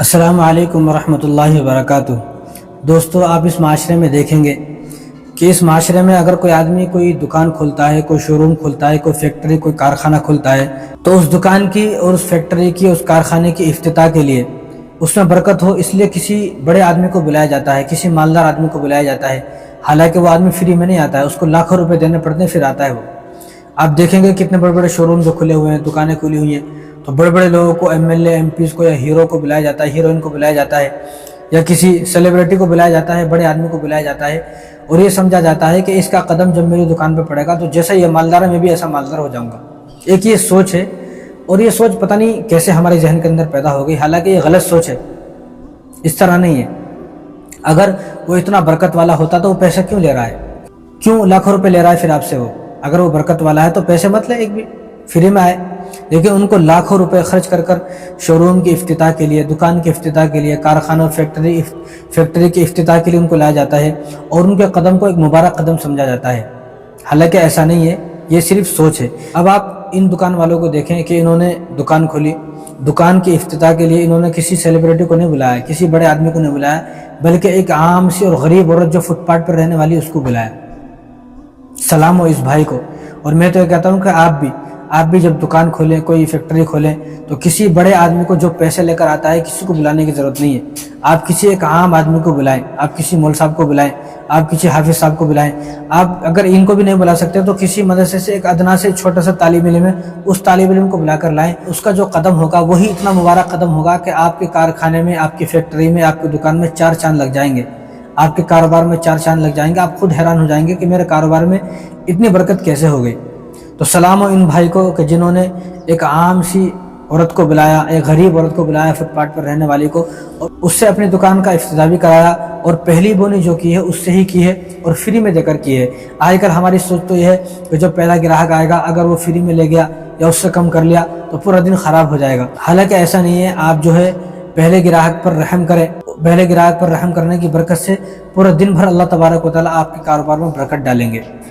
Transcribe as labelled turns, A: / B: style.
A: السلام علیکم ورحمۃ اللہ وبرکاتہ۔ دوستو، آپ اس معاشرے میں دیکھیں گے کہ اس معاشرے میں اگر کوئی آدمی کوئی دکان کھولتا ہے، کوئی شو روم کھولتا ہے، کوئی فیکٹری، کوئی کارخانہ کھولتا ہے، تو اس دکان کی اور اس فیکٹری کی، اس کارخانے کی افتتاح کے لیے، اس میں برکت ہو، اس لیے کسی بڑے آدمی کو بلایا جاتا ہے، کسی مالدار آدمی کو بلایا جاتا ہے۔ حالانکہ وہ آدمی فری میں نہیں آتا ہے، اس کو لاکھوں روپے دینے پڑتے ہیں، پھر آتا ہے وہ۔ آپ دیکھیں گے کتنے بڑے بڑے شو روم جو کھلے ہوئے ہیں، دکانیں کھلی ہوئی ہیں، تو بڑے بڑے لوگوں کو، M L A, M Ps کو، یا ہیرو کو بلایا جاتا ہے، ہیروئن کو بلایا جاتا ہے، یا کسی سیلیبریٹی کو بلایا جاتا ہے، بڑے آدمی کو بلایا جاتا ہے، اور یہ سمجھا جاتا ہے کہ اس کا قدم جب میری دکان پہ پڑے گا تو جیسا یہ مالدار ہے میں بھی ایسا مالدار ہو جاؤں گا۔ ایک یہ سوچ ہے، اور یہ سوچ پتہ نہیں کیسے ہمارے ذہن کے اندر پیدا ہو گئی، حالانکہ یہ غلط سوچ ہے، اس طرح نہیں ہے۔ اگر وہ اتنا برکت والا ہوتا تو وہ پیسہ کیوں لے رہا ہے؟ کیوں لاکھوں روپے لے رہا ہے پھر آپ سے وہ؟ اگر وہ برکت والا ہے تو پیسے مت لے، ایک بھی فری میں آئے۔ لیکن ان کو لاکھوں روپے خرچ کر کر شو روم کی افتتاح کے لیے، دکان کی افتتاح کے لیے، کارخانہ اور فیکٹری کی افتتاح کے لیے ان کو لایا جاتا ہے، اور ان کے قدم کو ایک مبارک قدم سمجھا جاتا ہے۔ حالانکہ ایسا نہیں ہے، یہ صرف سوچ ہے۔ اب آپ ان دکان والوں کو دیکھیں کہ انہوں نے دکان کھولی، دکان کی افتتاح کے لیے انہوں نے کسی سیلیبریٹی کو نہیں بلایا، کسی بڑے آدمی کو نہیں بلایا، بلکہ ایک عام سی اور غریب عورت جو فٹ پاتھ پر رہنے والی، اس کو بلایا۔ سلام ہو اس بھائی کو۔ اور میں تو یہ کہتا ہوں کہ آپ بھی جب دکان کھولیں، کوئی فیکٹری کھولیں، تو کسی بڑے آدمی کو جو پیسے لے کر آتا ہے، کسی کو بلانے کی ضرورت نہیں ہے۔ آپ کسی ایک عام آدمی کو بلائیں، آپ کسی مول صاحب کو بلائیں، آپ کسی حافظ صاحب کو بلائیں۔ آپ اگر ان کو بھی نہیں بلا سکتے تو کسی مدرسے سے ایک ادنا سے چھوٹا سا طالب علم ہے، اس طالب علم کو بلا کر لائیں۔ اس کا جو قدم ہوگا وہی اتنا مبارک قدم ہوگا کہ آپ کے کارخانے میں، آپ کی فیکٹری میں، آپ کی دکان میں 4 چاند لگ جائیں گے، آپ کے کاروبار میں 4 چاند لگ جائیں گے۔ آپ خود حیران ہو جائیں گے کہ میرے کاروبار میں اتنی برکت کیسے ہو گئی۔ تو سلام ہو ان بھائی کو کہ جنہوں نے ایک عام سی عورت کو بلایا، ایک غریب عورت کو بلایا، فٹ پاتھ پر رہنے والی کو، اور اس سے اپنی دکان کا افتتاح بھی کرایا، اور پہلی بونی جو کی ہے اس سے ہی کی ہے، اور فری میں دے کر کی ہے۔ آج کل ہماری سوچ تو یہ ہے کہ جو پہلا گراہک آئے گا اگر وہ فری میں لے گیا یا اس سے کم کر لیا تو پورا دن خراب ہو جائے گا۔ حالانکہ ایسا نہیں ہے، آپ جو ہے پہلے گراہک پر رحم کریں، پہلے گراہک پر رحم کرنے کی برکت سے پورا دن بھر اللہ تبارک و تعالیٰ آپ کے کاروبار میں برکت ڈالیں گے۔